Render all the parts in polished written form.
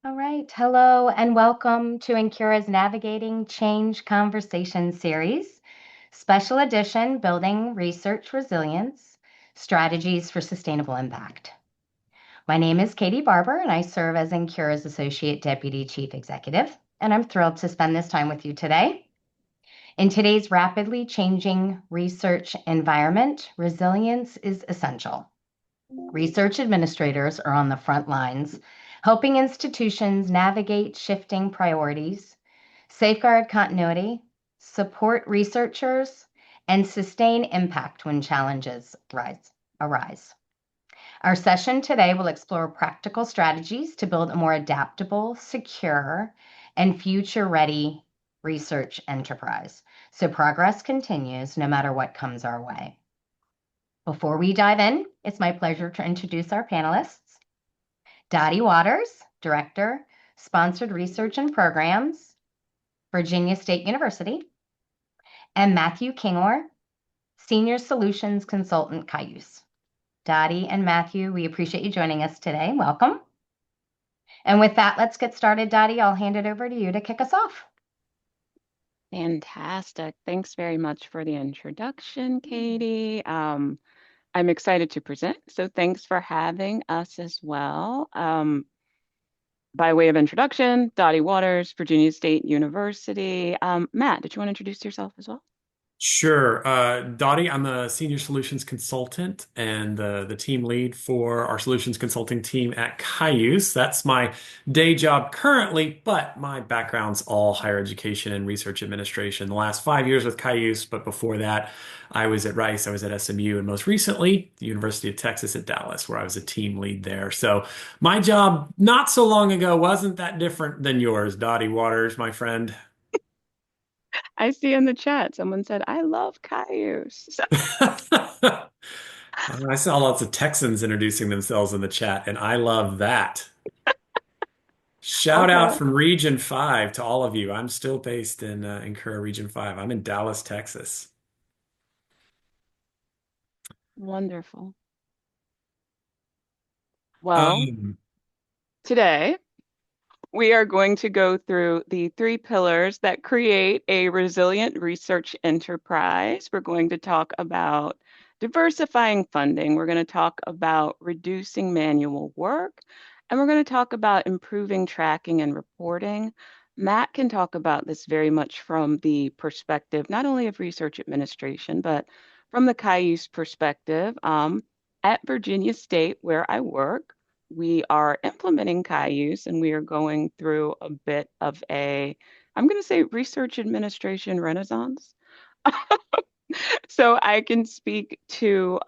All right. Hello and welcome to Encura's Navigating Change Conversation Series, Special Edition Building Research Resilience Strategies for Sustainable Impact. My name is Katie Barber, and I serve as Encura's Associate Deputy Chief Executive, and I'm thrilled to spend this time with you today. In today's rapidly changing research environment, resilience is essential. Research administrators are on the front lines, helping institutions navigate shifting priorities, safeguard continuity, support researchers, and sustain impact when challenges arise. Our session today will explore practical strategies to build a more adaptable, secure, and future-ready research enterprise, so progress continues no matter what comes our way. Before we dive in, it's my pleasure to introduce our panelists. Dottie Waters, Director, Sponsored Research and Programs, Virginia State University, and Matthew Kingor, Senior Solutions Consultant, Cayuse. Dottie and Matthew, we appreciate you joining us today. Welcome. And with that, let's get started. Dottie, I'll hand it over to you to kick us off. Fantastic. Thanks very much for the introduction, Katie. I'm excited to present, so thanks for having us as well. By way of introduction, Dottie Waters, Virginia State University. Matt, did you want to introduce yourself as well? Sure. Dottie, I'm a senior solutions consultant and the team lead for our solutions consulting team at Cayuse. That's my day job currently, but my background's all higher education and research administration. The last 5 years with Cayuse, but before that, I was at Rice, I was at SMU, and most recently, the University of Texas at Dallas, where I was a team lead there. So my job not so long ago wasn't that different than yours, Dottie Waters, my friend. I see in the chat someone said, I love Cayuse. I saw lots of Texans introducing themselves in the chat, and I love that. Shout out Okay, from Region 5 to all of you. I'm still based in Kerr Region 5. I'm in Dallas, Texas. wonderful. Well, Um, today we are going to go through the three pillars that create a resilient research enterprise. We're going to talk about diversifying funding. We're going to talk about reducing manual work. And we're going to talk about improving tracking and reporting. Matt can talk about this very much from the perspective, not only of research administration, but from the Cayuse perspective. At Virginia State, where I work, we are implementing Cayuse and we are going through a bit of I'm going to say research administration renaissance. So I can speak to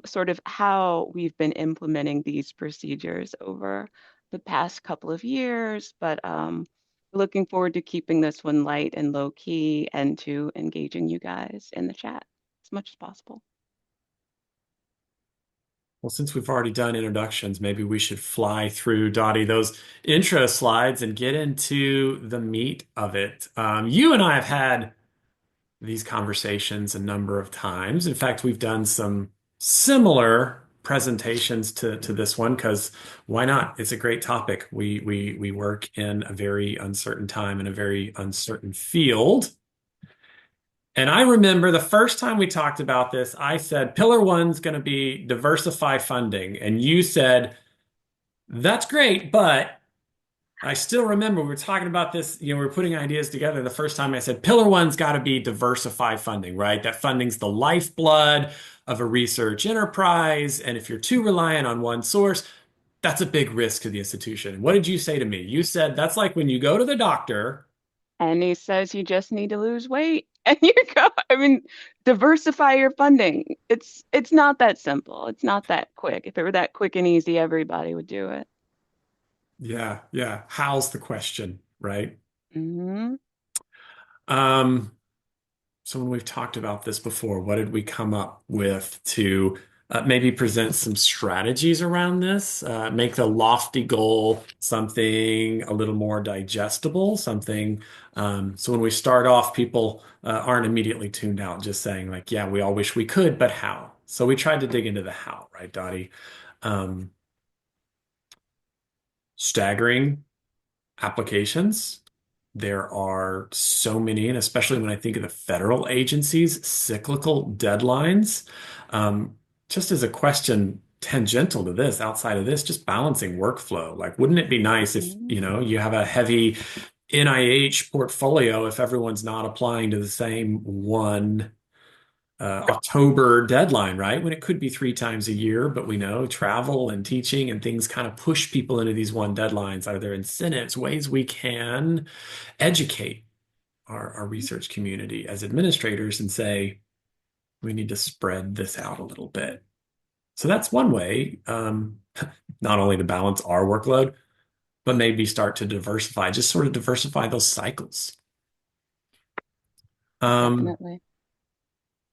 sort of how we've been implementing these procedures over the past couple of years, but looking forward to keeping this one light and low key and to engaging you guys in the chat as much as possible. well, since we've already done introductions, maybe we should fly through, Dottie, those intro slides and get into the meat of it. You and I have had these conversations a number of times. In fact, we've done some similar presentations to this one because why not? It's a great topic. We work in a very uncertain time in a very uncertain field. And I remember the first time we talked about this, I said pillar one's going to be diversify funding. And you said, that's great, but I still remember we were talking about this, we were putting ideas together. The first time I said, pillar one's got to be diversify funding, right? That funding's the lifeblood of a research enterprise. And if you're too reliant on one source, that's a big risk to the institution. What did you say to me? You said that's like when you go to the doctor. And he says you just need to lose weight. And you go, I mean, diversify your funding. It's not that simple. It's not that quick. If it were that quick and easy, everybody would do it. Yeah, yeah. How's the question, right? Hmm. Um, So when we've talked about this before, what did we come up with to maybe present some strategies around this, make the lofty goal something a little more digestible, something so when we start off, people aren't immediately tuned out, just saying like, yeah, we all wish we could, but how? So we tried to dig into the how, right, Dottie? Um, Staggering, applications. There are so many, and especially when I think of the federal agencies, cyclical deadlines. Um, just as a question tangential to this, outside of this, just balancing workflow. Like, wouldn't it be nice if, you Mm. know, you have a heavy NIH portfolio if everyone's not applying to the same one October deadline, right? When it could be three times a year, but we know travel and teaching and things kind of push people into these one deadlines. Are there incentives, ways we can educate our research community as administrators and say, we need to spread this out a little bit? So that's one way, not only to balance our workload, but maybe start to diversify, just sort of diversify those cycles. Um, Definitely.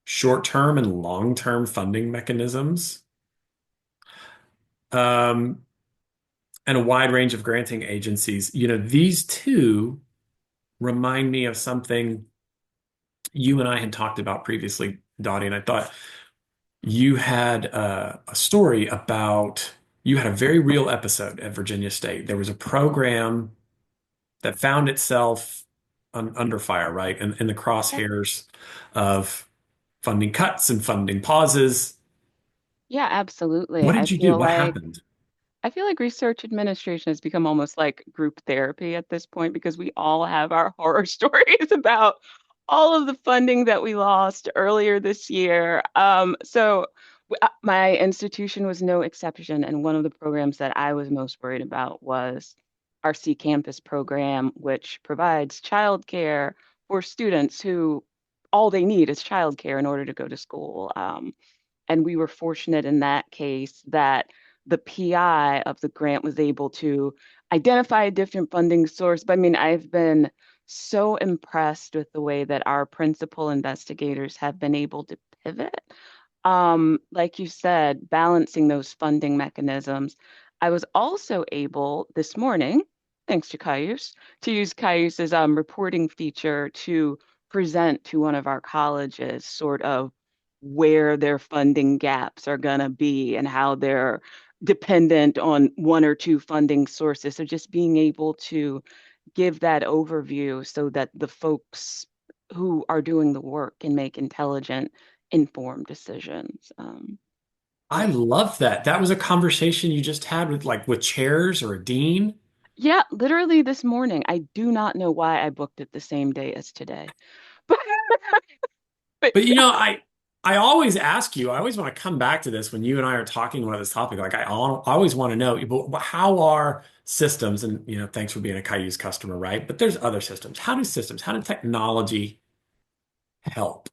Short-term and long-term funding mechanisms. Um, and a wide range of granting agencies. You know, these two remind me of something you and I had talked about previously, Dottie, and I thought you had a story about you had a very real episode at Virginia State. There was a program that found itself under fire, right? In the Yep. crosshairs of funding cuts and funding pauses. Yeah, absolutely. What did you do? What happened? I feel like research administration has become almost like group therapy at this point because we all have our horror stories about all of the funding that we lost earlier this year. My institution was no exception, and one of the programs that I was most worried about was our C Campus program, which provides childcare for students who all they need is childcare in order to go to school. And we were fortunate in that case that the PI of the grant was able to identify a different funding source. But I mean, I've been so impressed with the way that our principal investigators have been able to pivot. Like you said, balancing those funding mechanisms. I was also able this morning, thanks to Cayuse, to use Cayuse's reporting feature to present to one of our colleges sort of where their funding gaps are going to be and how they're dependent on one or two funding sources. So just being able to give that overview so that the folks who are doing the work can make intelligent, informed decisions. I Was love that. That was a conversation you just had with with chairs or a dean. Yeah, literally this morning. I do not know why I booked it the same day as today, but but But you yeah, know, I always ask you, I always want to come back to this when you and I are talking about this topic. Like I always want to know, but how are systems, and you know, thanks for being a Cayuse customer, right? But there's other systems. How do technology help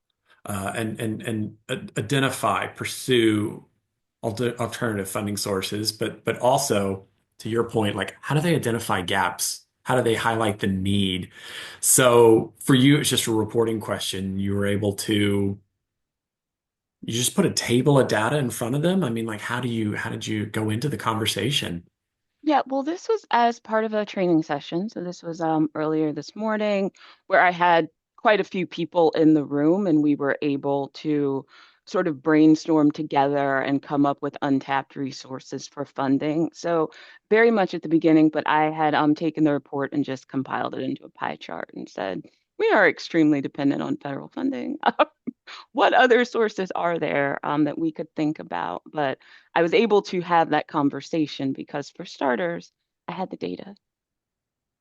and identify, pursue alternative funding sources, but also to your point, like how do they identify gaps? How do they highlight the need? So for you, it's just a reporting question. You were able to you just put a table of data in front of them. I mean, like how did you go into the conversation? yeah. Well, this was as part of a training session. So this was earlier this morning where I had quite a few people in the room and we were able to sort of brainstorm together and come up with untapped resources for funding. So very much at the beginning, but I had taken the report and just compiled it into a pie chart and said, we are extremely dependent on federal funding. What other sources are there that we could think about? But I was able to have that conversation because, for starters, I had the data.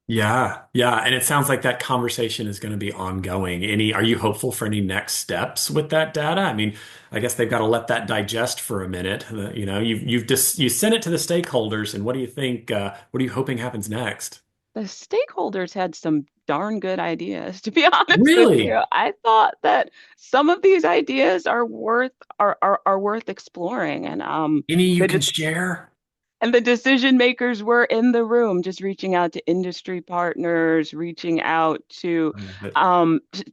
Yeah, yeah, and it sounds like that conversation is going to be ongoing. Are you hopeful for any next steps with that data? I mean, I guess they've got to let that digest for a minute. You know, you've just you sent it to the stakeholders, and what do you think? What are you hoping happens next? The stakeholders had some darn good ideas, to be honest with Really? you. I thought that some of these ideas are worth exploring, and Any you can the share? And the decision makers were in the room, just reaching out to industry partners, reaching out to I love it.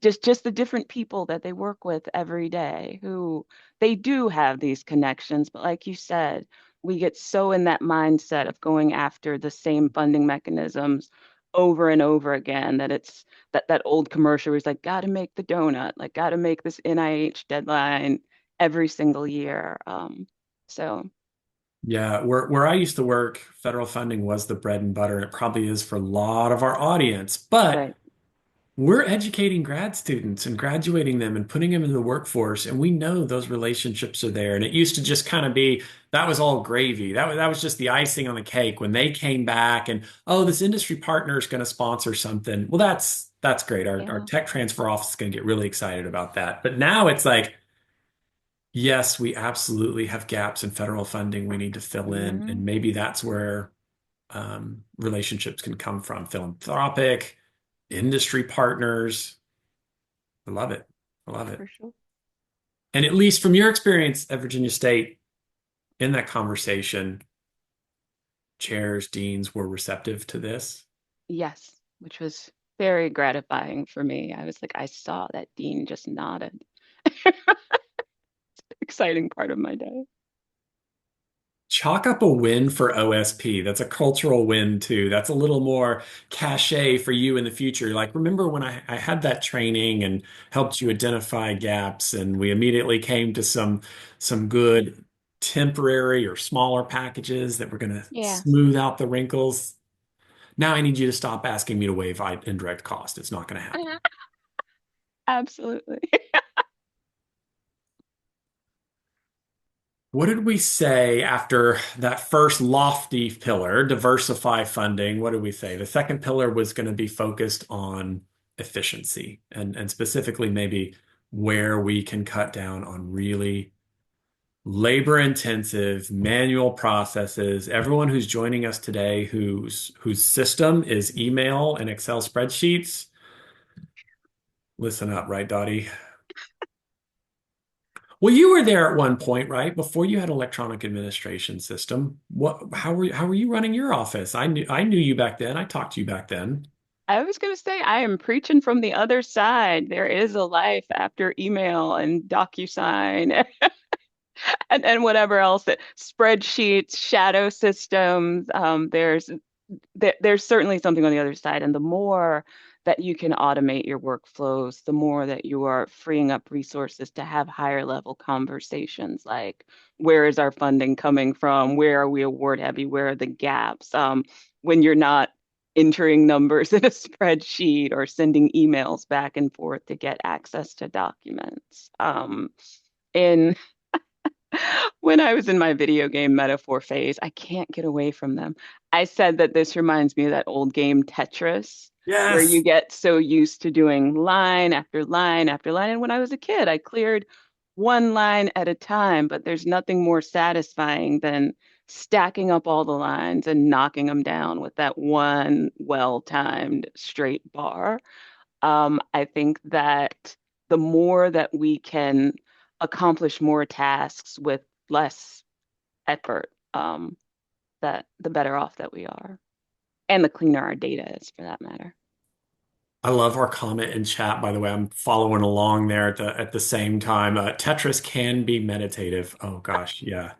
just the different people that they work with every day who they do have these connections. But like you said, we get so in that mindset of going after the same funding mechanisms over and over again that it's that old commercial where it's like, gotta make the donut, like gotta make this NIH deadline every single year. So Yeah, where I used to work, federal funding was the bread and butter, and it probably is for a lot of our audience. But Right. we're educating grad students and graduating them and putting them in the workforce, and we know those relationships are there. And it used to just kind of be that was all gravy. That was just the icing on the cake when they came back and oh, this industry partner is going to sponsor something. Well, that's great. Our Yeah. tech transfer office is going to get really excited about that. But now it's like, yes, we absolutely have gaps in federal funding we need to fill in, and Mhm. maybe that's where relationships can come from. Philanthropic, industry partners. I love it. I love it. For sure. And at least from your experience at Virginia State in that conversation, chairs, deans were receptive to this. Yes, which was very gratifying for me. I was like, I saw that dean just nodded. Exciting part of my day. Chalk up a win for OSP. That's a cultural win too. That's a little more cachet for you in the future. Like, remember when I had that training and helped you identify gaps, and we immediately came to some good temporary or smaller packages that were going to Yeah. smooth out the wrinkles. Now I need you to stop asking me to waive indirect cost. It's not going to happen. Absolutely. What did we say after that first lofty pillar, diversify funding? What did we say? The second pillar was going to be focused on efficiency and specifically maybe where we can cut down on really labor intensive manual processes. Everyone who's joining us today whose system is email and Excel spreadsheets, listen up, right, Dottie? Well, you were there at one point, right? Before you had electronic administration system. How were you running your office? I knew you back then. I talked to you back then. I was going to say, I am preaching from the other side. There is a life after email and DocuSign and whatever else that spreadsheets, shadow systems. There's certainly something on the other side. And the more that you can automate your workflows, the more that you are freeing up resources to have higher level conversations like where is our funding coming from? Where are we award heavy? Where are the gaps? When you're not entering numbers in a spreadsheet or sending emails back and forth to get access to documents. In when I was in my video game metaphor phase, I can't get away from them. I said that this reminds me of that old game Tetris, where you Yes. get so used to doing line after line after line. And when I was a kid, I cleared one line at a time, but there's nothing more satisfying than stacking up all the lines and knocking them down with that one well-timed straight bar. I think that the more that we can accomplish more tasks with less effort, that the better off that we are, and the cleaner our data is for that matter. I love our comment in chat, by the way. I'm following along there at the same time. Tetris can be meditative. Oh gosh, yeah.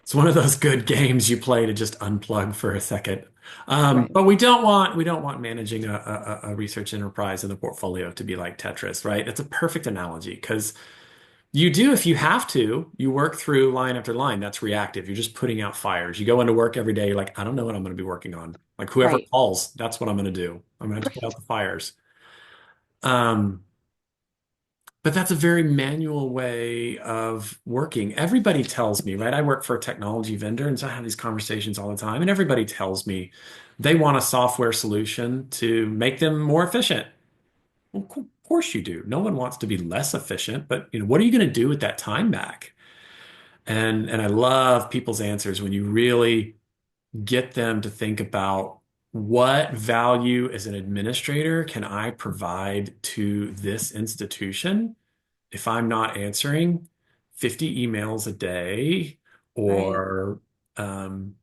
It's one of those good games you play to just unplug for a second. Right. But we don't want managing a research enterprise in the portfolio to be like Tetris, right? It's a perfect analogy because you do if you have to. You work through line after line. That's reactive. You're just putting out fires. You go into work every day. You're like, I don't know what I'm going to be working on. Like whoever Right. calls, that's what I'm going to do. I'm going to have to put out the fires. Um, but that's a very manual way of working. Everybody tells me, right? I work for a technology vendor, and so I have these conversations all the time, and everybody tells me they want a software solution to make them more efficient. Well, of course you do. No one wants to be less efficient, but what are you going to do with that time back? And I love people's answers when you really get them to think about what value as an administrator can I provide to this institution if I'm not answering 50 emails a day Right. or um,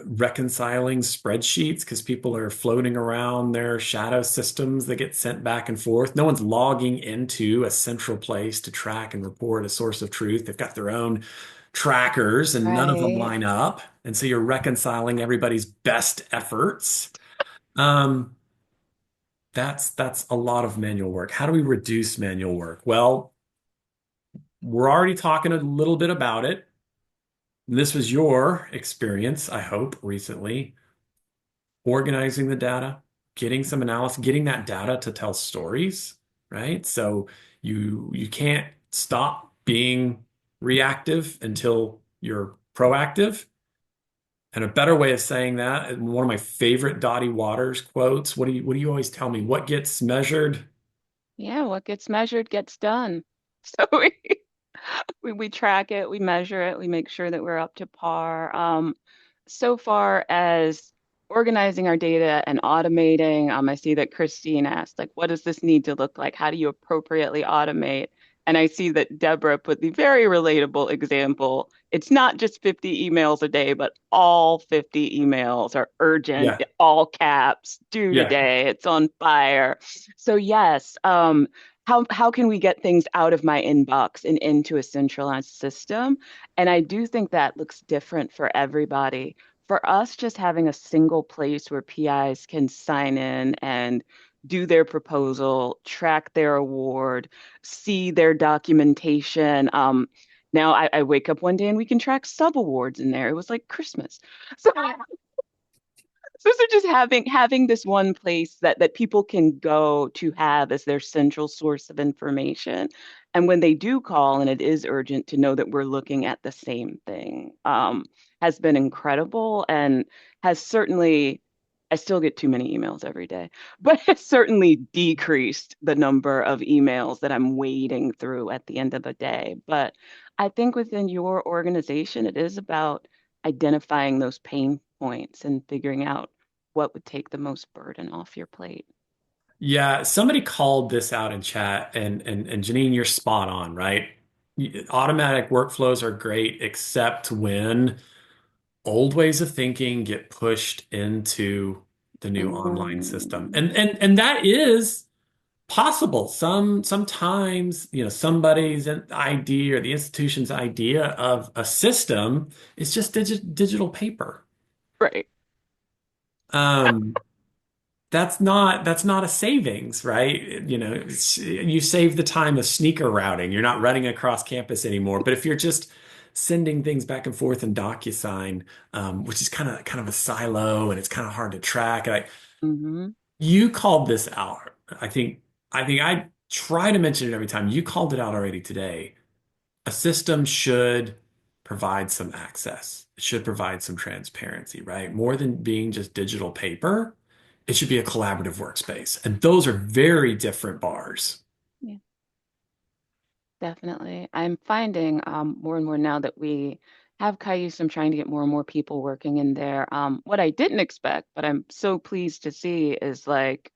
reconciling spreadsheets because people are floating around their shadow systems that get sent back and forth. No one's logging into a central place to track and report a source of truth. They've got their own trackers and none of them Right. line up. And so you're reconciling everybody's best efforts. Um, that's a lot of manual work. How do we reduce manual work? Well, we're already talking a little bit about it. this was your experience, I hope, recently, organizing the data, getting some analysis, getting that data to tell stories, right? So you can't stop being reactive until you're proactive. And a better way of saying that, and one of my favorite Dottie Waters quotes, what do you always tell me? What gets measured? Yeah, what gets measured gets done. So we track it, we measure it, we make sure that we're up to par. So far as organizing our data and automating, I see that Christine asked, like, what does this need to look like? How do you appropriately automate? And I see that Deborah put the very relatable example. It's not just 50 emails a day, but all 50 emails are urgent, Yeah, all caps, due yeah. today, it's on fire. So yes, how can we get things out of my inbox and into a centralized system? And I do think that looks different for everybody. For us, just having a single place where PIs can sign in and do their proposal, track their award, see their documentation. Now I wake up one day and we can track sub awards in there. It was like Christmas. So so just having this one place that people can go to have as their central source of information. And when they do call and it is urgent, to know that we're looking at the same thing, has been incredible and has certainly, I still get too many emails every day, but it's certainly decreased the number of emails that I'm wading through at the end of the day. But I think within your organization, it is about identifying those pain points and figuring out what would take the most burden off your plate. Yeah, somebody called this out in chat, and Janine, you're spot on, right? Automatic workflows are great, except when old ways of thinking get pushed into the new online system. Mm, And that is possible. Sometimes, somebody's idea or the institution's idea of a system is just digital paper. right. Um, that's not a savings, right? You save the time of sneaker routing. You're not running across campus anymore. But if you're just sending things back and forth in DocuSign, which is kind of a silo and it's kind of hard to track. Hmm. You called this out. I think I try to mention it every time. You called it out already today. A system should provide some access. It should provide some transparency, right? More than being just digital paper, it should be a collaborative workspace. And those are very different bars. Yeah, definitely. I'm finding more and more now that we have Cayuse, I'm trying to get more and more people working in there. What I didn't expect, but I'm so pleased to see is like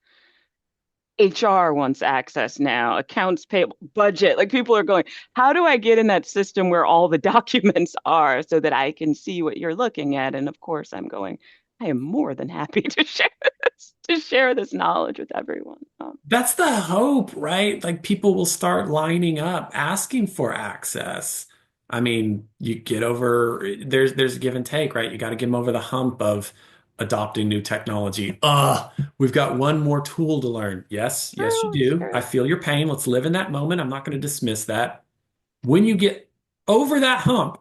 HR wants access now, accounts payable, budget. Like people are going, how do I get in that system where all the documents are so that I can see what you're looking at? And of course, I'm going, I am more than happy to share this knowledge with everyone. That's the hope, right? Like people will start lining up asking for access. I mean, you get over there's a give and take, right? You got to get them over the hump of adopting new technology. We've got one more tool to learn. Yes, yes, you Oh, do. I sure. feel your pain. Let's live in that moment. I'm not going to dismiss that. When you get over that hump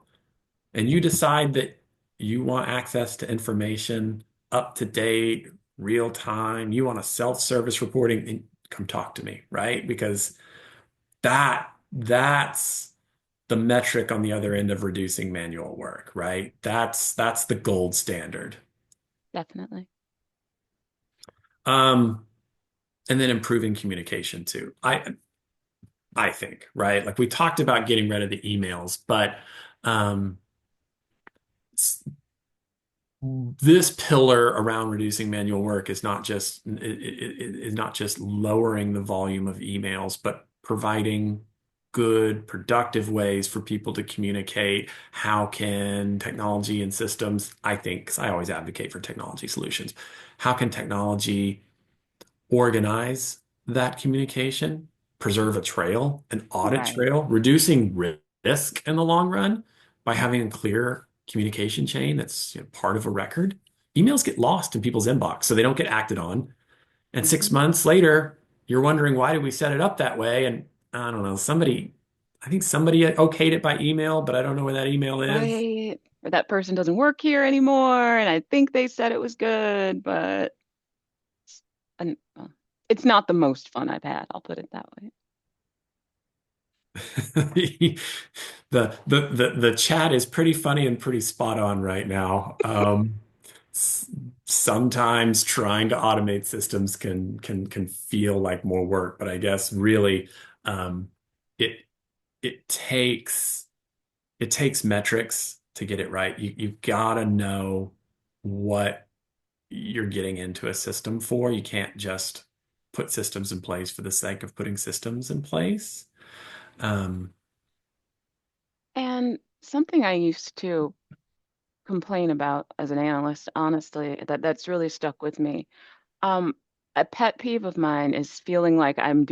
and you decide that you want access to information up to date, real time, you want a self-service reporting, and come talk to me, right? Because that's the metric on the other end of reducing manual work, right? That's the gold standard. Definitely. Um, and then improving communication too. I think, right? Like we talked about getting rid of the emails, but um, this pillar around reducing manual work is not just lowering the volume of emails, but providing good, productive ways for people to communicate. How can technology and systems, I think, because I always advocate for technology solutions, how can technology organize that communication, preserve a trail, an audit Right. trail, reducing risk in the long run by having a clear communication chain that's part of a record. Emails get lost in people's inbox, so they don't get acted on. And six Hmm. months later, you're wondering why did we set it up that way? And I don't know, I think somebody okayed it by email, but I don't know where that email is. Right. or that person doesn't work here anymore, and I think they said it was good, but well, it's not the most fun I've had. I'll put it that way. The chat is pretty funny and pretty spot on right now. Sometimes trying to automate systems can feel like more work, but I guess really um, it it takes it takes metrics to get it right. You've got to know what you're getting into a system for. You can't just put systems in place for the sake of putting systems in place. Um, And something I used to complain about as an analyst, honestly, that's really stuck with me. Um, a pet peeve of mine is feeling like I'm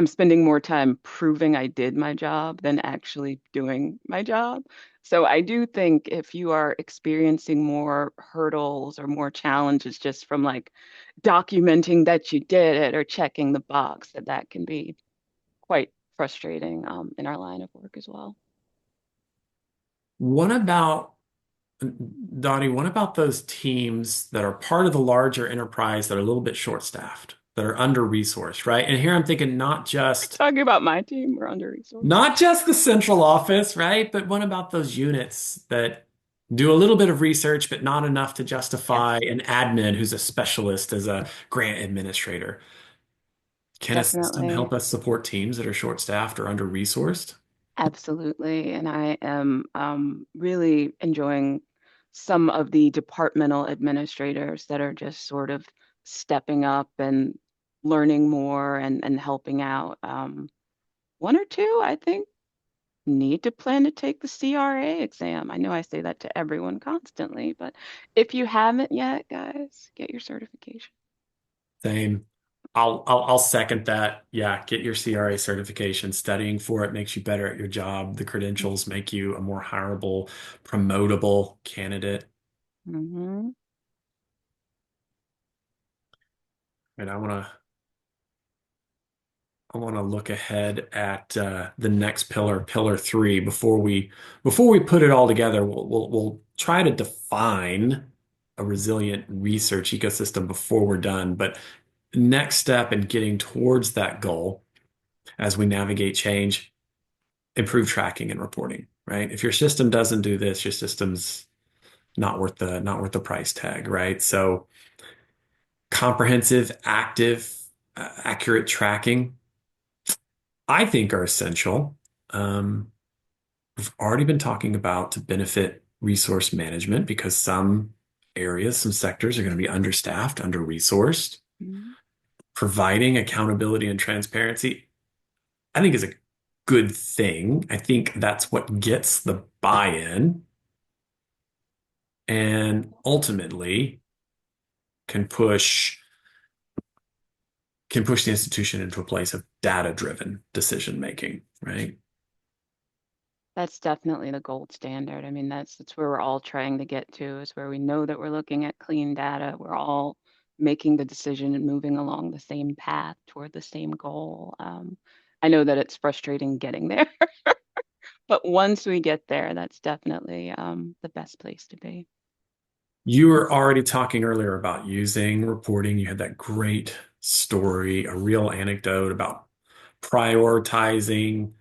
spending more time proving I did my job than actually doing my job. So I do think if you are experiencing more hurdles or more challenges just from like documenting that you did it or checking the box, that can be quite frustrating in our line of work as well. what about Dottie, what about those teams that are part of the larger enterprise that are a little bit short-staffed, that are under-resourced, right? And here I'm thinking Talking about my team, we're under-resourced. not just the central office, right? But what about those units that do a little bit of research, but not enough to justify Yes, an admin who's a specialist as a grant administrator? Can a system definitely. help us support teams that are short-staffed or under-resourced? Absolutely. And I am really enjoying some of the departmental administrators that are just sort of stepping up and learning more and helping out. One or two, I think, need to plan to take the CRA exam. I know I say that to everyone constantly, but if you haven't yet, guys, get your certification. Same. I'll second that. Yeah, get your CRA certification. Studying for it makes you better at your job. The credentials make you a more hireable, promotable candidate. Mm-hmm. And I want to look ahead at the next pillar, pillar three, before we put it all together. We'll try to define a resilient research ecosystem before we're done. But next step in getting towards that goal as we navigate change, improve tracking and reporting, right? If your system doesn't do this, your system's not worth the price tag, right? So comprehensive, active, accurate tracking, I think are essential. We've already been talking about to benefit resource management because some areas, some sectors are going to be understaffed, under-resourced. Mm-hmm. Providing accountability and transparency, I think is a good thing. I think that's what gets the buy-in and ultimately can push the institution into a place of data-driven decision making, right? That's definitely the gold standard. I mean, that's where we're all trying to get to, is where we know that we're looking at clean data. We're all making the decision and moving along the same path toward the same goal. I know that it's frustrating getting there, but once we get there, that's definitely the best place to be. You were already talking earlier about using reporting. You had that great story, a real anecdote about prioritizing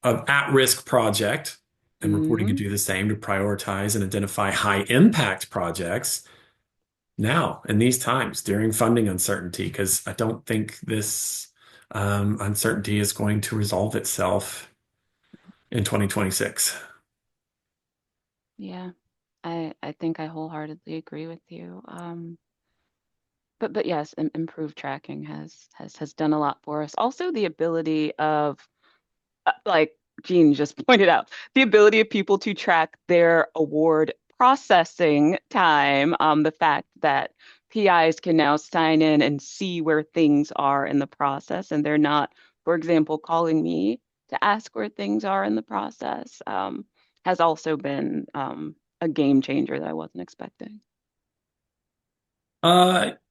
an at-risk project, and reporting could Hmm. do the same to prioritize and identify high impact projects now in these times during funding uncertainty, because I don't think this uncertainty is going to resolve itself in 2026. Yeah, I think I wholeheartedly agree with you. But yes, improved tracking has done a lot for us. Also, the ability of like Jean just pointed out, the ability of people to track their award processing time, the fact that PIs can now sign in and see where things are in the process, and they're not, for example, calling me to ask where things are in the process, has also been a game changer that I wasn't expecting.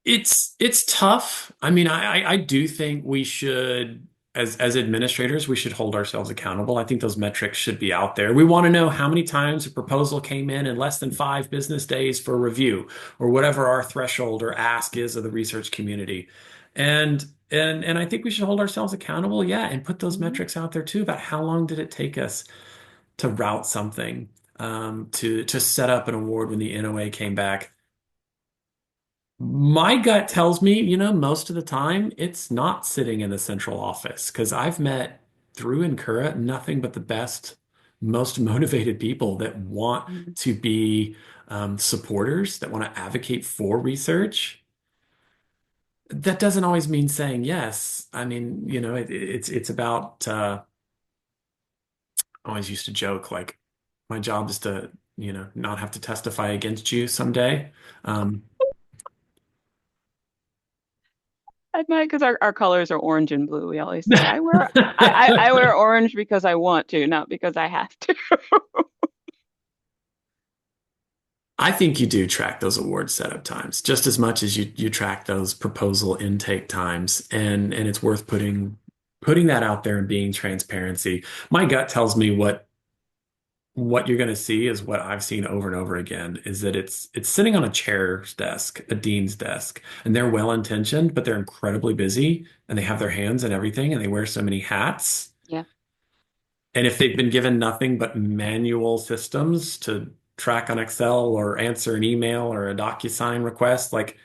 It's tough. I mean, I do think we should as administrators, we should hold ourselves accountable. I think those metrics should be out there. We want to know how many times a proposal came in less than 5 business days for review, or whatever our threshold or ask is of the research community. And I think we should hold ourselves accountable, yeah, and put those Mhm. metrics out there too about how long did it take us to route something, to set up an award when the NOA came back. My gut tells me, most of the time it's not sitting in the central office because I've met through Incura nothing but the best, most motivated people that want Mhm. to be supporters, that want to advocate for research. That doesn't always mean saying yes. I mean, it's about. I always used to joke like, my job is to, not have to testify against you someday. Um, I admire because our colors are orange and blue. We always say, I wear orange because I want to, not because I have to. I think you do track those award setup times just as much as you track those proposal intake times, and it's worth putting that out there and being transparency. My gut tells me what you're going to see is what I've seen over and over again is that it's sitting on a chair's desk, a dean's desk, and they're well intentioned, but they're incredibly busy and they have their hands in everything and they wear so many hats. Yeah. And if they've been given nothing but manual systems to track on Excel or answer an email or a DocuSign request, like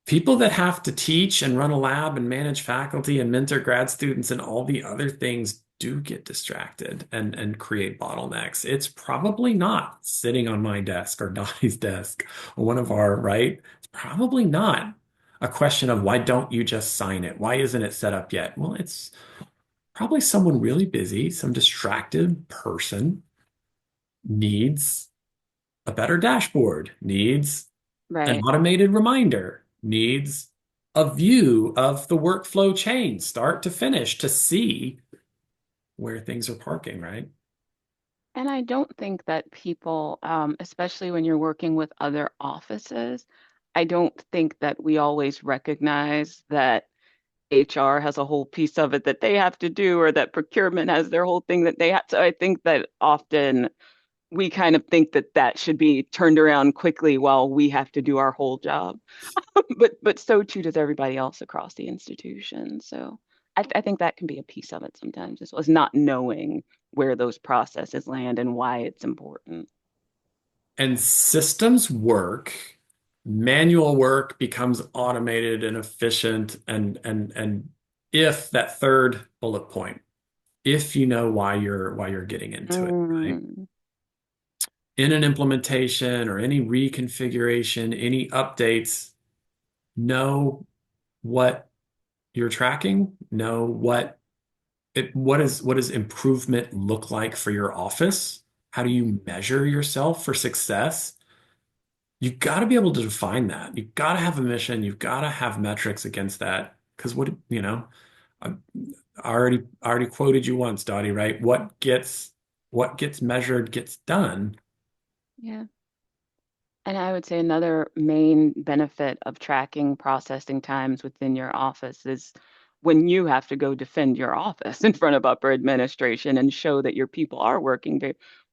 people that have to teach and run a lab and manage faculty and mentor grad students and all the other things do get distracted and create bottlenecks. It's probably not sitting on my desk or Donnie's desk or one of our, right? It's probably not a question of why don't you just sign it? Why isn't it set up yet? Well, it's probably someone really busy, some distracted person needs a better dashboard, needs an Right. automated reminder, needs a view of the workflow chain, start to finish, to see where things are parking, right? And I don't think that people, especially when you're working with other offices, I don't think that we always recognize that HR has a whole piece of it that they have to do, or that procurement has their whole thing that they have. So I think that often we kind of think that that should be turned around quickly while we have to do our whole job. But so too does everybody else across the institution. So I think that can be a piece of it sometimes, as well as not knowing where those processes land and why it's important. And systems work, manual work becomes automated and efficient, and if that third bullet point, if you know why you're getting into it, right? Mm, In an implementation or any reconfiguration, any updates, know what you're tracking, know what does improvement look like for your office? How do you measure yourself for success? You've got to be able to define that. You've got to have a mission. You've got to have metrics against that. Because I I already quoted you once, Dottie, right? What gets measured gets done. yeah. And I would say another main benefit of tracking processing times within your office is when you have to go defend your office in front of upper administration and show that your people are working.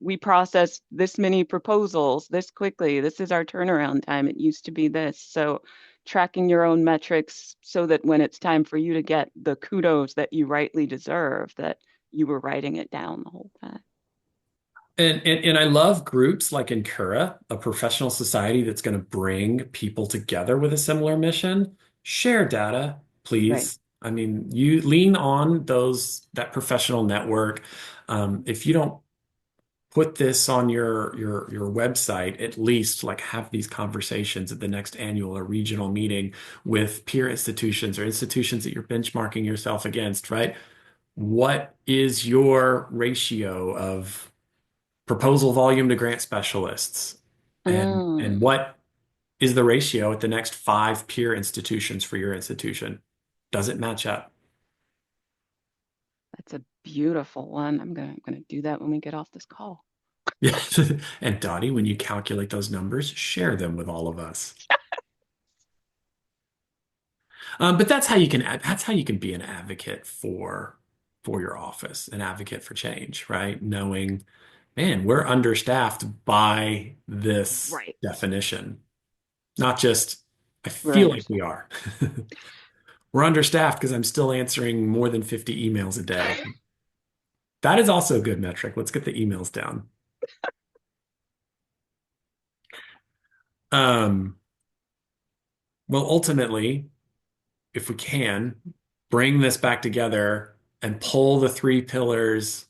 We processed this many proposals this quickly. This is our turnaround time. It used to be this. So tracking your own metrics so that when it's time for you to get the kudos that you rightly deserve, that you were writing it down the whole time. And I love groups like Encura, a professional society that's going to bring people together with a similar mission. Share data, Right. please. I mean, you lean on that professional network. If you don't put this on your website, at least like have these conversations at the next annual or regional meeting with peer institutions or institutions that you're benchmarking yourself against, right? What is your ratio of proposal volume to grant specialists? And Mm, what is the ratio at the next 5 peer institutions for your institution? Does it match up? that's a beautiful one. I'm gonna do that when we get off this call. Yeah. And Dottie, when you calculate those numbers, share them with all of us. But that's how you can be an advocate for your office, an advocate for change, right? Knowing, man, we're understaffed by this Right. definition. Not just, I We're feel like we understaffed. are. We're understaffed because I'm still answering more than 50 emails a day. That is also a good metric. Let's get the emails down. Um, well, ultimately, if we can, bring this back together and pull the three pillars,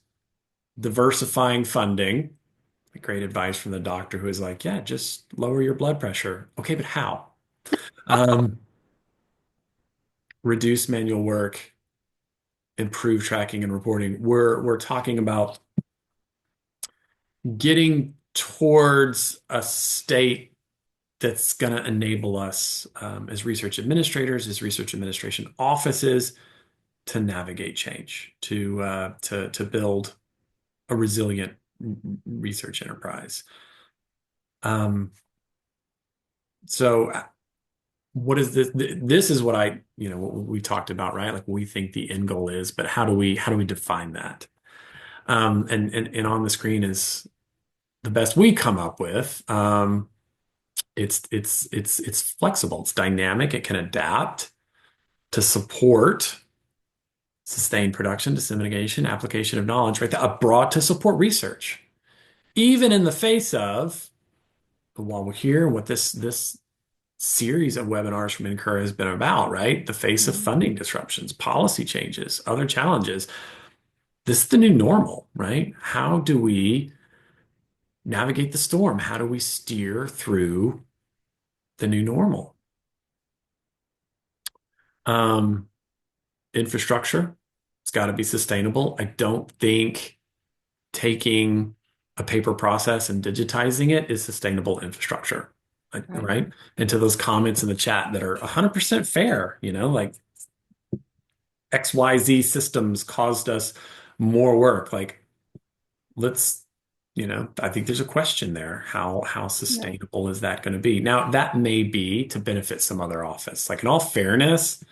diversifying funding. Great advice from the doctor who is like, yeah, just lower your blood pressure. Okay, but how? Um, reduce manual work, improve tracking and reporting. We're talking about getting towards a state that's going to enable us as research administrators, as research administration offices, to navigate change, to build a resilient research enterprise. Um, so what is this? This is what what we talked about, right? Like what we think the end goal is, but how do we define that? And on the screen is the best we come up with. It's flexible, it's dynamic, it can adapt to support sustained production, dissemination, application of knowledge, right? That brought to support research, even in the face of while we're here, what this series of webinars from NCUR has been about, right? The face of Mhm. funding disruptions, policy changes, other challenges. This is the new normal, right? How do we navigate the storm? How do we steer through the new normal? Um, infrastructure, it's got to be sustainable. I don't think taking a paper process and digitizing it is sustainable infrastructure, Right. right? And to those comments in the chat that are 100% fair, like XYZ systems caused us more work. Like, let's, I think there's a question there. How Yeah. sustainable is that going to be? Now, that may be to benefit some other office. Like, in all fairness,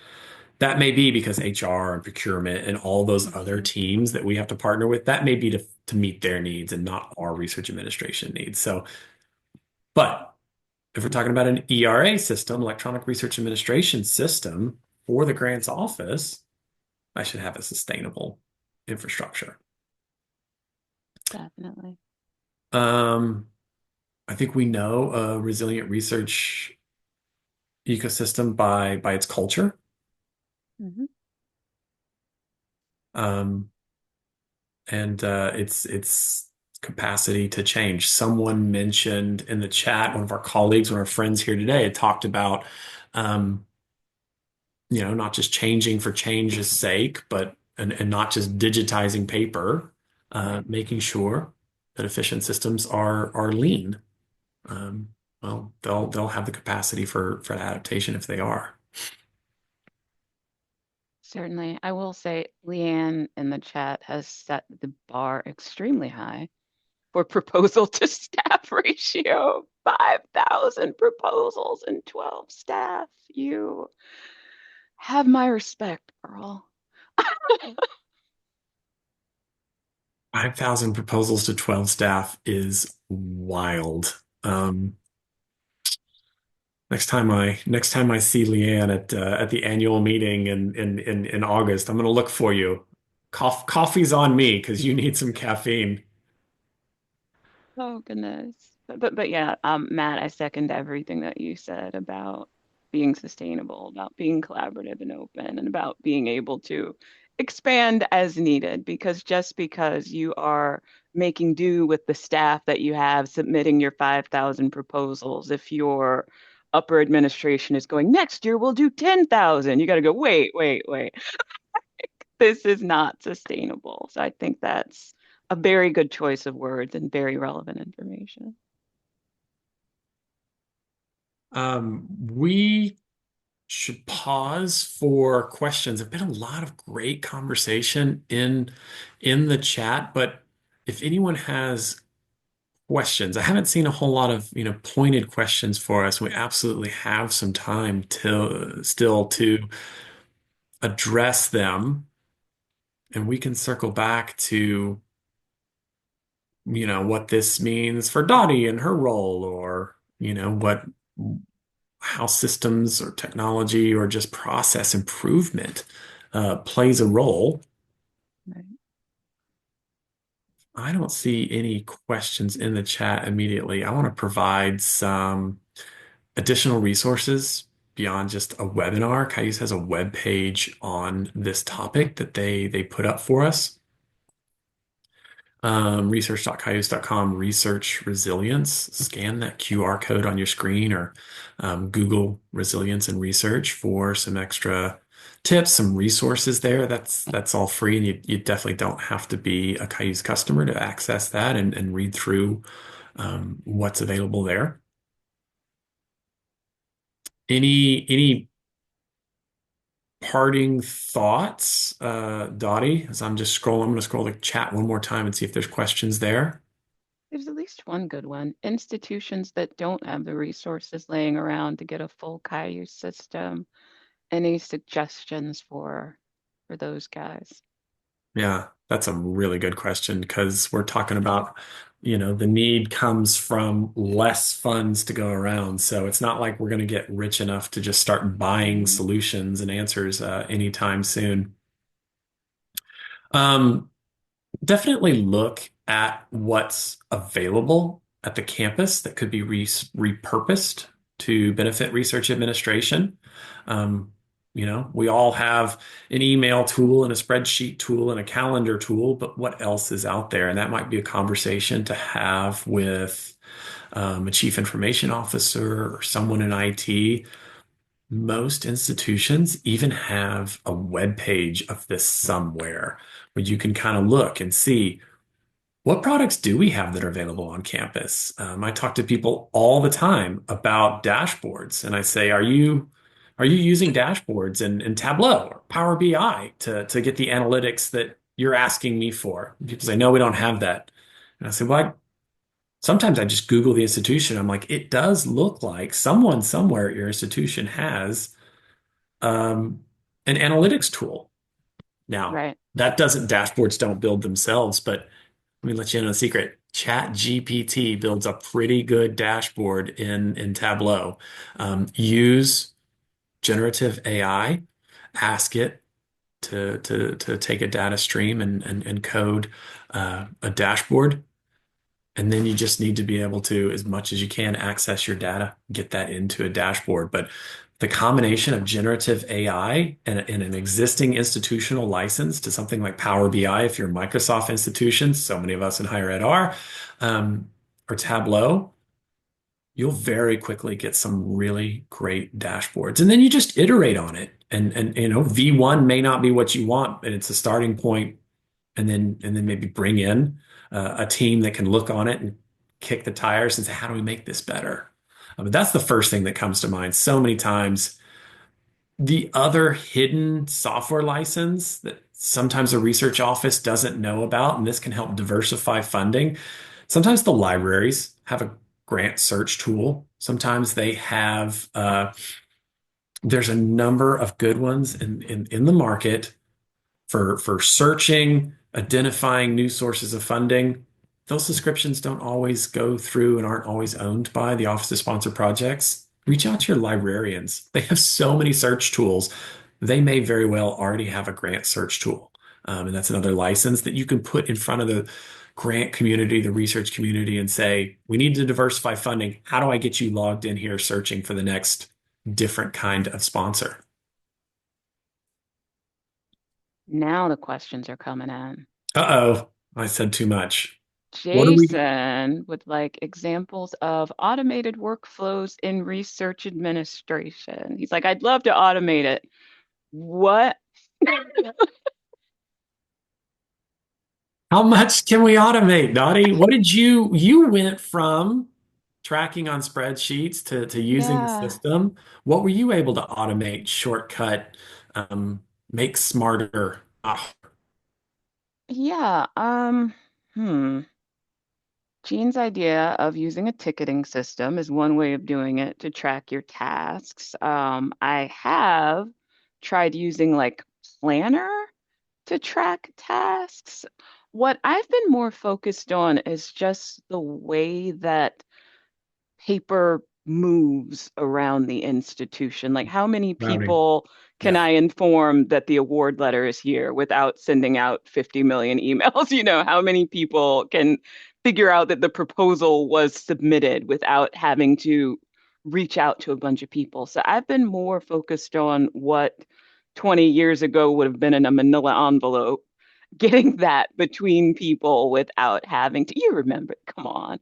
that may be because HR and procurement and all those other Mhm. teams that we have to partner with, that may be to meet their needs and not our research administration needs. So, but if we're talking about an ERA system, electronic research administration system for the grants office, I should have a sustainable infrastructure. Definitely. Um, I think we know a resilient research ecosystem by its culture, Hmm. um, and its capacity to change. Someone mentioned in the chat, one of our colleagues, one of our friends here today, had talked about, um, not just changing for change's sake, but and not just digitizing paper, Right. making sure that efficient systems are lean. Um, well, they'll have the capacity for adaptation if they are. Certainly. I will say Leanne in the chat has set the bar extremely high for proposal to staff ratio. 5,000 proposals and 12 staff. You have my respect, girl. 5,000 proposals to 12 staff is wild. Next time I see Leanne at the annual meeting in August, I'm gonna look for you. Coffee's on me because you need some caffeine. Oh goodness. But yeah, Matt, I second everything that you said about being sustainable, about being collaborative and open, and about being able to expand as needed. Because just because you are making do with the staff that you have submitting your 5,000 proposals, if your upper administration is going, next year we'll do 10,000, you got to go, wait, wait, wait. This is not sustainable. So I think that's a very good choice of words and very relevant information. We should pause for questions. There've been a lot of great conversation in the chat, but if anyone has questions. I haven't seen a whole lot of, pointed questions for us. We absolutely have some time to still to address them, and we can circle back to, what this means for Dottie and her role, or, what how systems or technology or just process improvement plays a role. Right. I don't see any questions in the chat immediately. I want to provide some additional resources beyond just a webinar. Cayuse has a web page on this topic that they put up for us. Research.cayuse.com, research resilience. Scan that QR code on your screen, or Google resilience and research for some extra tips, some resources there. That's all free, and you definitely don't have to be a Cayuse customer to access that and read through what's available there. Any parting thoughts, Dottie, as I'm just scrolling? I'm going to scroll the chat one more time and see if there's questions there. There's at least one good one. Institutions that don't have the resources laying around to get a full Cayuse system. Any suggestions for those guys? Yeah, that's a really good question, because we're talking about, the need comes from less funds to go around. So it's not like we're going to get rich enough to just start buying Mm, solutions and answers anytime soon. Um, Definitely look at what's available at the campus that could be repurposed to benefit research administration. Um, we all have an email tool and a spreadsheet tool and a calendar tool, but what else is out there? And that might be a conversation to have with a chief information officer or someone in IT. Most institutions even have a web page of this somewhere, where you can kind of look and see what products do we have that are available on campus. I talk to people all the time about dashboards, and I say, are you using dashboards in Tableau or Power BI to get the analytics that you're asking me for? People say, no, we don't have that. And I say, well, sometimes I just Google the institution. I'm like, it does look like someone somewhere at your institution has an analytics tool. Now, right. that doesn't, dashboards don't build themselves, but let me let you in on a secret. ChatGPT builds a pretty good dashboard in Tableau. Use generative AI, ask it to take a data stream and code a dashboard. And then you just need to be able to, as much as you can, access your data, get that into a dashboard. But the combination of generative AI and an existing institutional license to something like Power BI, if you're a Microsoft institution, so many of us in higher ed are, or Tableau, you'll very quickly get some really great dashboards. And then you just iterate on it. And V1 may not be what you want, but it's a starting point, and then maybe bring in a team that can look on it and kick the tires and say, how do we make this better? But that's the first thing that comes to mind. So many times, the other hidden software license that sometimes a research office doesn't know about, and this can help diversify funding. Sometimes the libraries have a grant search tool. Sometimes they have, there's a number of good ones in the market for searching, identifying new sources of funding. Those subscriptions don't always go through and aren't always owned by the Office of Sponsored Projects. Reach out to your librarians. They have so many search tools. They may very well already have a grant search tool. And that's another license that you can put in front of the grant community, the research community, and say, we need to diversify funding. How do I get you logged in here searching for the next different kind of sponsor? Now the questions are coming in. Uh-oh, I said too much. What do we? Jason would like examples of automated workflows in research administration. He's like, I'd love to automate it. What? How much can we automate, Dottie? What did you went from tracking on spreadsheets to using the Yeah. system? What were you able to automate, shortcut, make smarter? Yeah. Hmm. Jean's idea of using a ticketing system is one way of doing it to track your tasks. I have tried using like Planner to track tasks. What I've been more focused on is just the way that paper moves around the institution. Like, how many Rounding. people can Yeah. I inform that the award letter is here without sending out 50 million emails? How many people can figure out that the proposal was submitted without having to reach out to a bunch of people? So I've been more focused on what 20 years ago would have been in a manila envelope, getting that between people without having to, you remember, come on,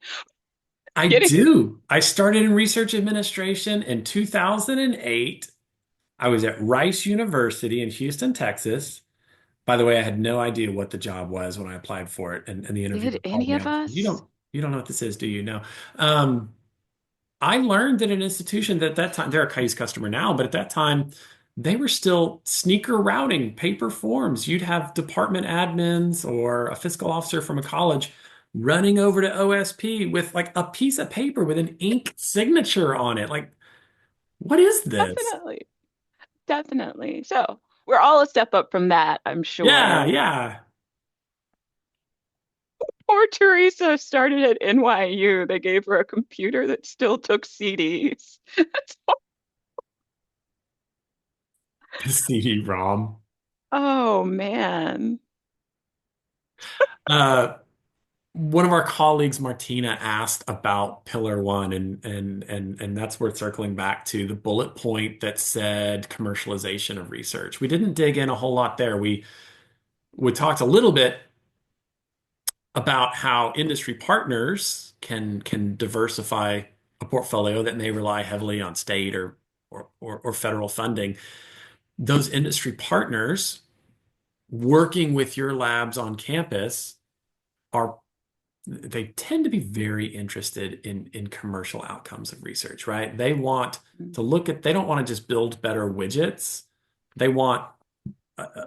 I getting. do. I started in research administration in 2008. I was at Rice University in Houston, Texas. By the way, I had no idea what the job was when I applied for it, and the Did interviewer called any me of up. us? You don't know what this is, do you? No. Um, I learned that an institution that at that time, they're a Cayuse customer now, but at that time, they were still sneaker routing paper forms. You'd have department admins or a fiscal officer from a college running over to OSP with like a piece of paper with an ink signature on it. Like, what is this? Definitely, definitely. So we're all a step up from that, I'm Yeah, sure. yeah. Poor Teresa started at NYU. They gave her a computer that still took CDs. The CD-ROM. Oh man. Uh, One of our colleagues, Martina, asked about Pillar One, and that's worth circling back to the bullet point that said commercialization of research. We didn't dig in a whole lot there. We talked a little bit about how industry partners can diversify a portfolio that may rely heavily on state or federal funding. Those industry partners working with your labs on campus are they tend to be very interested in commercial outcomes of research, right? They want to look at, they don't want to just build better widgets. They want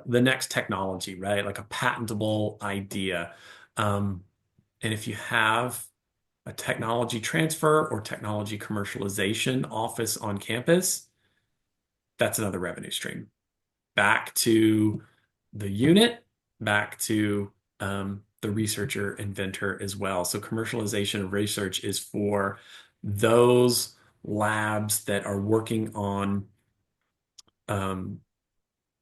the next technology, right? Like a patentable idea. Um, and if you have a technology transfer or technology commercialization office on campus, that's another revenue stream. Back to the unit, back to the researcher inventor as well. So commercialization of research is for those labs that are working on um,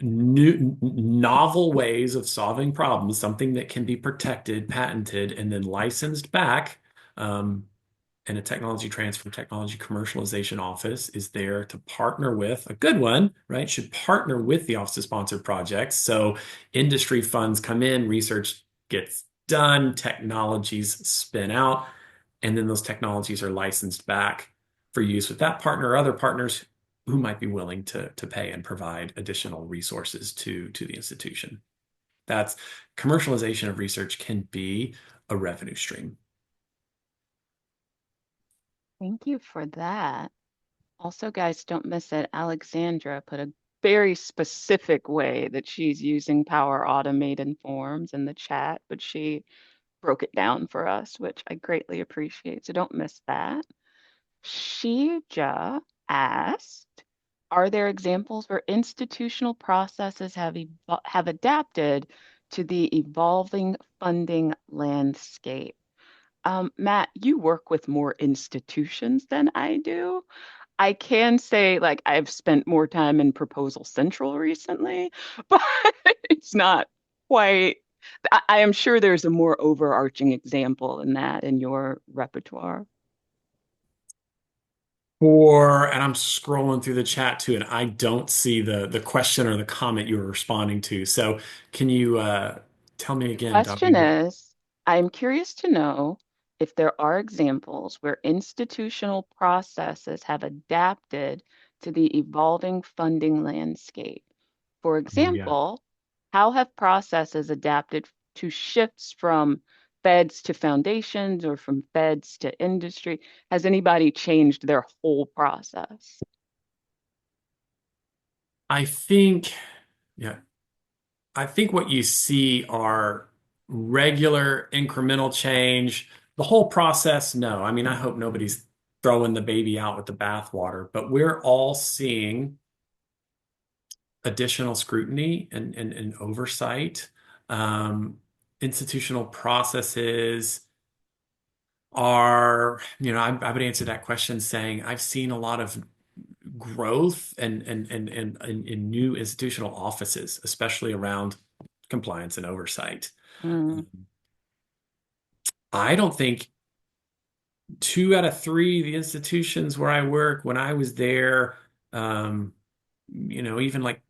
new novel ways of solving problems, something that can be protected, patented, and then licensed back. Um, and a technology transfer, technology commercialization office is there to partner with a good one, right? Should partner with the Office of Sponsored Projects. So industry funds come in, research gets done, technologies spin out, and then those technologies are licensed back for use with that partner or other partners who might be willing to pay and provide additional resources to the institution. That's commercialization of research can be a revenue stream. Thank you for that. Also, guys, don't miss it. Alexandra put a very specific way that she's using Power Automate in forms in the chat, but she broke it down for us, which I greatly appreciate. So don't miss that. Shija asked, are there examples where institutional processes have adapted to the evolving funding landscape? Matt, you work with more institutions than I do. I can say, like, I've spent more time in Proposal Central recently, but it's not quite. I am sure there's a more overarching example than that in your repertoire. And I'm scrolling through the chat too, and I don't see the question or the comment you were responding to. So can you tell me The again, question Dottie? is, I'm curious to know if there are examples where institutional processes have adapted to the evolving funding landscape. For Oh yeah. example, how have processes adapted to shifts from feds to foundations or from feds to industry? Has anybody changed their whole process? I think, yeah, I think what you see are regular incremental change, the whole process, no. I mean, I hope nobody's throwing the baby out with the bathwater, but we're all seeing additional scrutiny and oversight. Um, Institutional processes are, I would answer that question saying I've seen a lot of growth and in new institutional offices, especially around compliance and oversight. Mm, Um, I don't think two out of three of the institutions where I work, when I was there, um, even like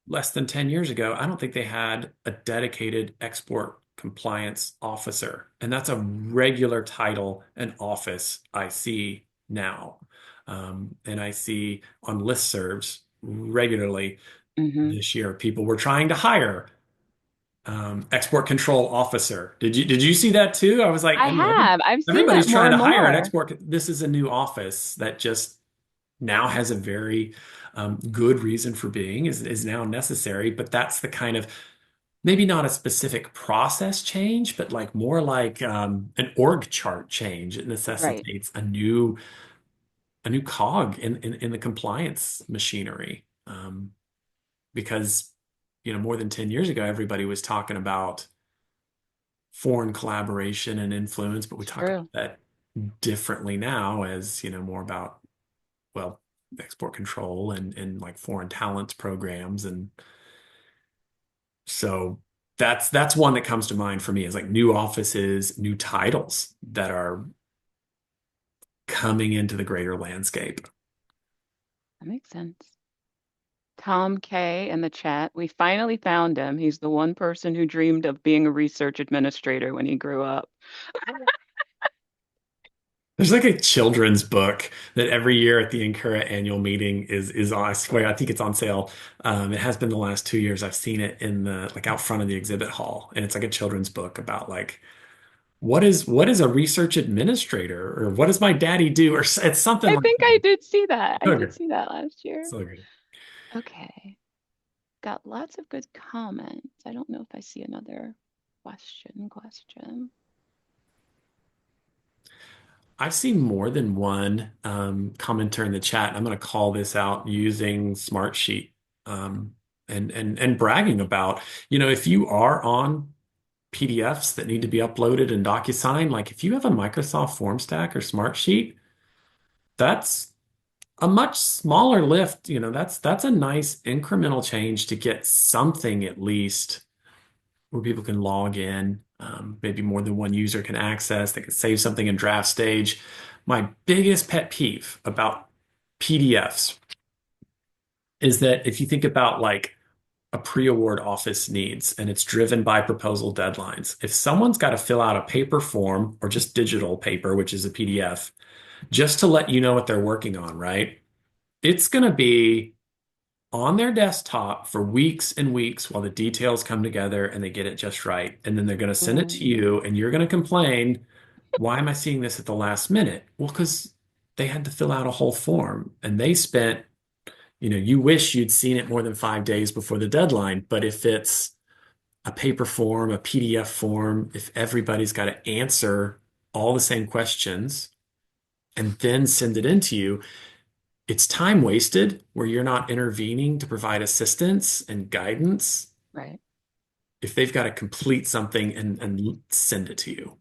less than 10 years ago, I don't think they had a dedicated export compliance officer. And that's a regular title and office I see now. And I see on listservs regularly hmm. this year, people were trying to hire export control officer. Did you see that too? I was like, I have. I've seen everybody's that more trying and to hire an more. export. This is a new office that just now has a very good reason for being is now necessary. But that's the kind of maybe not a specific process change, but like more like an org chart change. It Right. necessitates a new cog in the compliance machinery. Because more than 10 years ago, everybody was talking about foreign collaboration and influence, but we talk about True. that differently now as, more about, well, export control and like foreign talent programs. And so that's one that comes to mind for me is like new offices, new titles that are coming into the greater landscape. That makes sense. Tom K in the chat. We finally found him. He's the one person who dreamed of being a research administrator when he grew up. There's like a children's book that every year at the Incura annual meeting is on, I swear, I think it's on sale. It has been the last 2 years. I've seen it in the like out front of the exhibit hall, and it's like a children's book about like what is a research administrator or what does my daddy do it's something I like think I that. did see that. I So did good, see that last year. so good. Okay. Got lots of good comments. I don't know if I see another question. I've seen more than one commenter in the chat. I'm going to call this out using Smartsheet and bragging about, if you are on PDFs that need to be uploaded in DocuSign, like if you have a Microsoft Form Stack or Smartsheet, that's a much smaller lift. That's a nice incremental change to get something at least where people can log in. Maybe more than one user can access. They can save something in draft stage. My biggest pet peeve about PDFs is that if you think about like a pre-award office needs and it's driven by proposal deadlines, if someone's got to fill out a paper form or just digital paper, which is a PDF, just to let you know what they're working on, right? It's going to be on their desktop for weeks and weeks while the details come together and they get it just right. And then they're going to send it to Mm, you and you're going to complain, why am I seeing this at the last minute? Well, because they had to fill out a whole form and they spent, you wish you'd seen it more than 5 days before the deadline. But if it's a paper form, a PDF form, if everybody's got to answer all the same questions and then send it in to you, it's time wasted where you're not intervening to provide assistance and guidance right. if they've got to complete something and send it to you.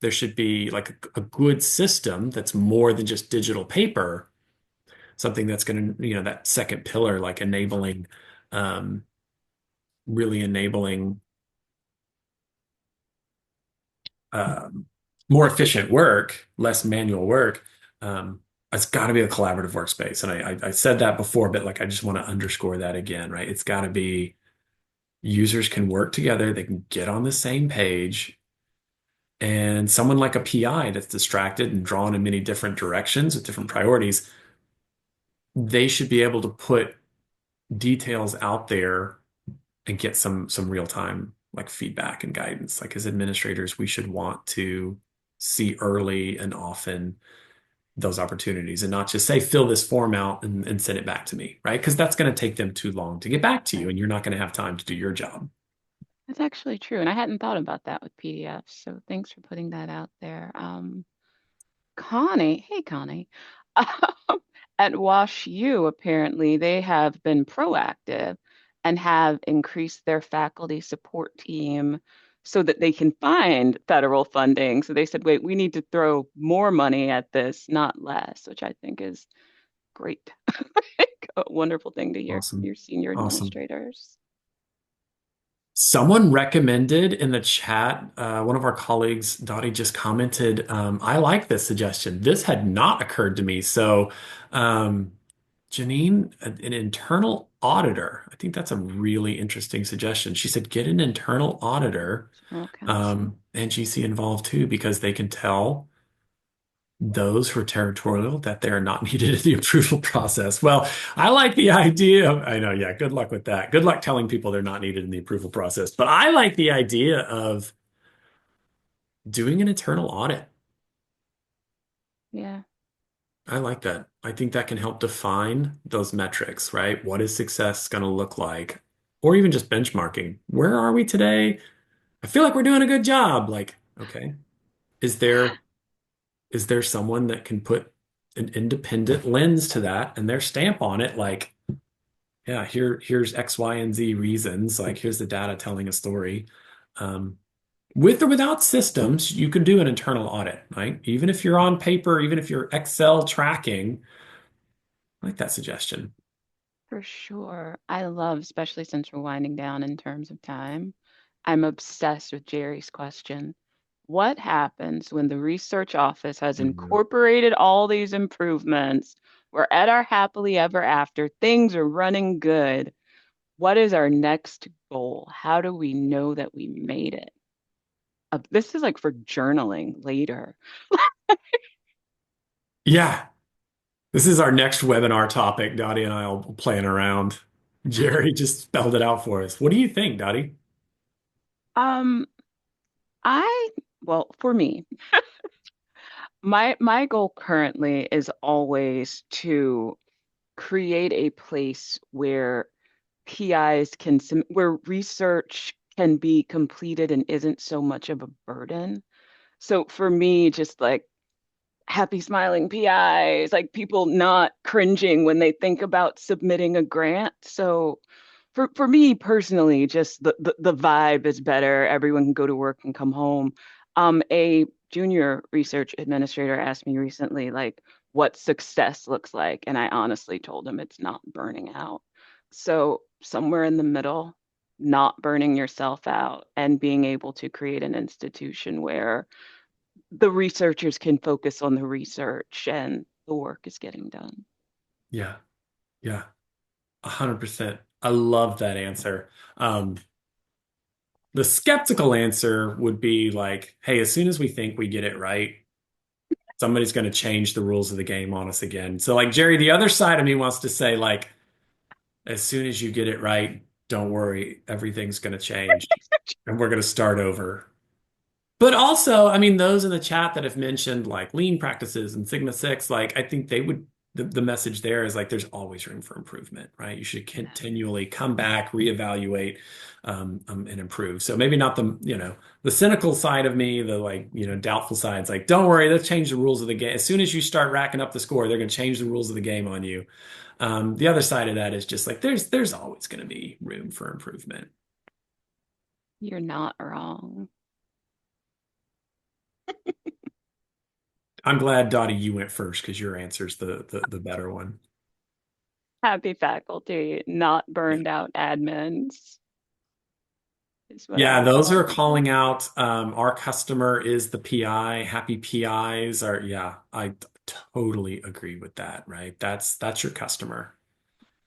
There should be like a good system that's more than just digital paper, something that's going to, that second pillar, like um, really enabling um, more efficient work, less manual work. Um, it's got to be a collaborative workspace. And I said that before, but like I just want to underscore that again, right? It's got to be users can work together, they can get on the same page, and someone like a PI that's distracted and drawn in many different directions with different priorities, they should be able to put details out there and get some real time like feedback and guidance. Like as administrators, we should want to see early and often those opportunities and not just say, fill this form out and send it back to me, right? Because that's going to take them too long to get back to you Right. and you're not going to have time to do your job. That's actually true. And I hadn't thought about that with PDFs. So thanks for putting that out there. Connie, hey Connie. At Wash U, apparently, they have been proactive and have increased their faculty support team so that they can find federal funding. So they said, wait, we need to throw more money at this, not less, which I think is great. A wonderful thing to hear from Awesome. your senior Awesome. administrators. Someone recommended in the chat, one of our colleagues, Dottie, just commented, I like this suggestion. This had not occurred to me. So, um, Janine, an internal auditor. I think that's a really interesting suggestion. She said, get an internal auditor, General counsel. and GC involved too, because they can tell those who are territorial that they are not needed in the approval process. Well, I like the idea of, I know, yeah, good luck with that. Good luck telling people they're not needed in the approval process. But I like the idea of doing an internal audit. Yeah, I like that. I think that can help define those metrics, right? What is success going to look like? Or even just benchmarking. Where are we today? I feel like we're doing a good job. Like, okay, is there is there someone that can put an independent lens to that and their stamp on it? Like, yeah, here's X, Y, and Z reasons. Like, here's the data telling a story. Um, with or without systems, you can do an internal audit, right? Even if you're on paper, even if you're Excel tracking, I like that suggestion. for sure. I love, especially since we're winding down in terms of time, I'm obsessed with Jerry's question. What happens when the research office has Mhm. incorporated all these improvements? We're at our happily ever after, things are running good. What is our next goal? How do we know that we made it? This is like for journaling later. Yeah, this is our next webinar topic. Dottie and I will plan around. Jerry just spelled it out for us. What do you think, Dottie? Um, I, well, for me, my goal currently is always to create a place where PIs can, where research can be completed and isn't so much of a burden. So for me, just like happy smiling PIs, like people not cringing when they think about submitting a grant. So for me personally, just the vibe is better. Everyone can go to work and come home. A junior research administrator asked me recently, like, what success looks like, and I honestly told him it's not burning out. So somewhere in the middle, not burning yourself out and being able to create an institution where the researchers can focus on the research and the work is getting done. Yeah, yeah, 100%. I love that answer. Um, the skeptical answer would be like, hey, as soon as we think we get it right, somebody's going to change the rules of the game on us again. So, like, Jerry, the other side of me wants to say, like, as soon as you get it right, don't worry, everything's going to change and we're going to start over. But also, I mean, those in the chat that have mentioned like lean practices and Sigma Six, like I think they would the message there is like there's always room for improvement, right? You should Yeah. continually come back, reevaluate, and improve. So maybe not the cynical side of me, the like doubtful sides. Like, don't worry, let's change the rules of the game. As soon as you start racking up the score, they're going to change the rules of the game on you. The other side of that is just like there's always going to be room for improvement. You're not wrong. I'm glad, Dottie, you went first because your answer's the better one. Happy faculty, not Yeah. burned out admins is what Yeah, I those call are it. calling out our customer is the PI. Happy PIs are, yeah, I totally agree with that, right? That's your customer.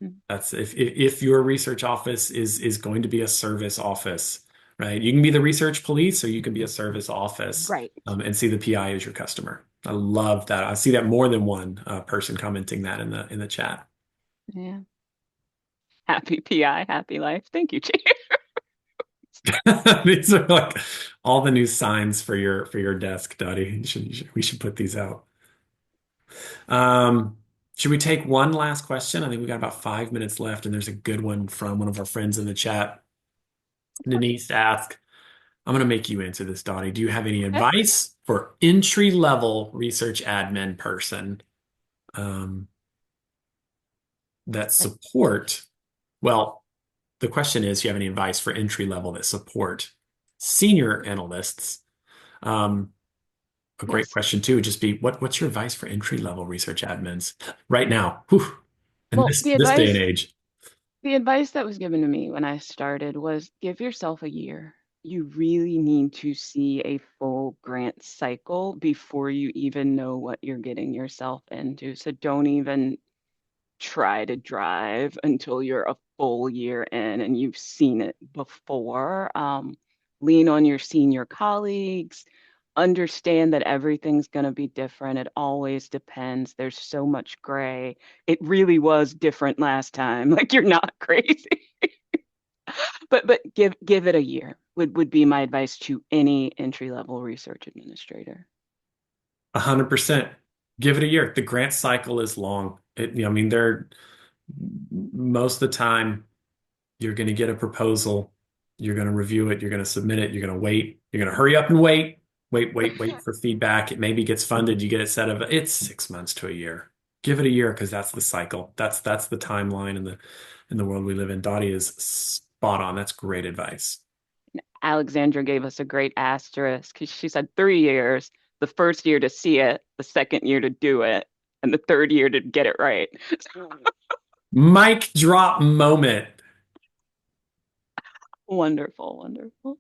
Mm. That's if your research office is going to be a service office, right? You can be the research police or you can be a service office Right. and see the PI as your customer. I love that. I see that more than one person commenting that in the chat. Yeah. Happy PI, happy life. Thank you, Chief. These are like all the new signs for your desk, Dottie. We should put these out. Um, should we take one last question? I think we got about 5 minutes left, and there's a good one from one of our friends in the chat. Denise asked, I'm going to make you answer this, Dottie. Do you have any Okay. advice for entry-level research admin person um, that support? Well, the question is, do you have any advice for entry level that support senior analysts? Um, a great Yes. question too would just be, what's your advice for entry level research admins right now? Whew, in Well, this day and age. the advice that was given to me when I started was give yourself a year. You really need to see a full grant cycle before you even know what you're getting yourself into. So don't even try to drive until you're a full year in and you've seen it before. Lean on your senior colleagues. Understand that everything's going to be different. It always depends. There's so much gray. It really was different last time. Like you're not crazy. But give it a year would be my advice to any entry level research administrator. 100%. Give it a year. The grant cycle is long. I mean, most of the time you're going to get a proposal, you're going to review it, you're going to submit it, you're going to wait, you're going to hurry up and wait for feedback. It maybe gets funded, you get it set up. It's 6 months to a year. Give it a year because that's the cycle. That's the timeline in the world we live in. Dottie is spot on. That's great advice. Alexandra gave us a great asterisk because she said 3 years, the first year to see it, the second year to do it, and the third year to get it right. Mic drop moment. Wonderful, wonderful.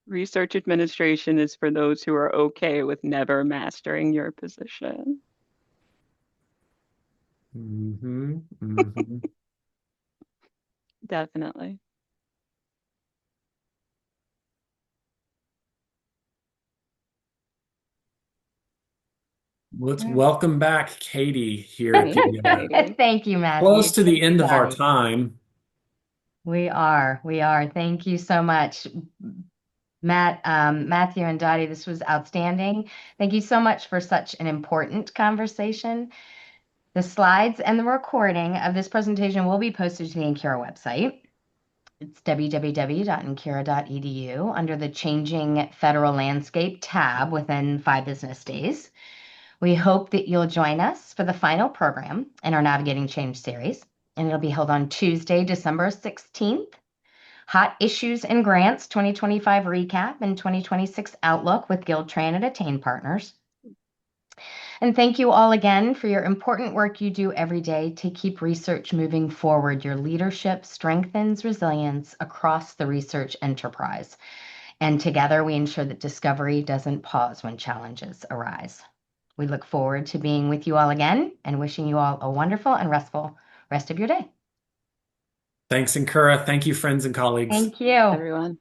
Research administration is for those who are okay with never mastering your position. Hmm. Definitely. Let's welcome back Katie here at Thanks, the Katie. Thank you, Matthew. close to the Thank you, end of our Dottie. time. We are. We are. Thank you so much, Matthew and Dottie. This was outstanding. Thank you so much for such an important conversation. The slides and the recording of this presentation will be posted to the Ancura website. It's www.ancura.edu under the Changing Federal Landscape tab within 5 business days. We hope that you'll join us for the final program in our Navigating Change series, and it'll be held on Tuesday, December 16th. Hot Issues and Grants 2025 Recap and 2026 Outlook with Guild-Tran and Attain Partners. And thank you all again for your important work you do every day to keep research moving forward. Your leadership strengthens resilience across the research enterprise. And together we ensure that discovery doesn't pause when challenges arise. We look forward to being with you all again and wishing you all a wonderful and restful rest of your day. Thanks, Ancura. Thank you, friends and colleagues. Thank you. Everyone.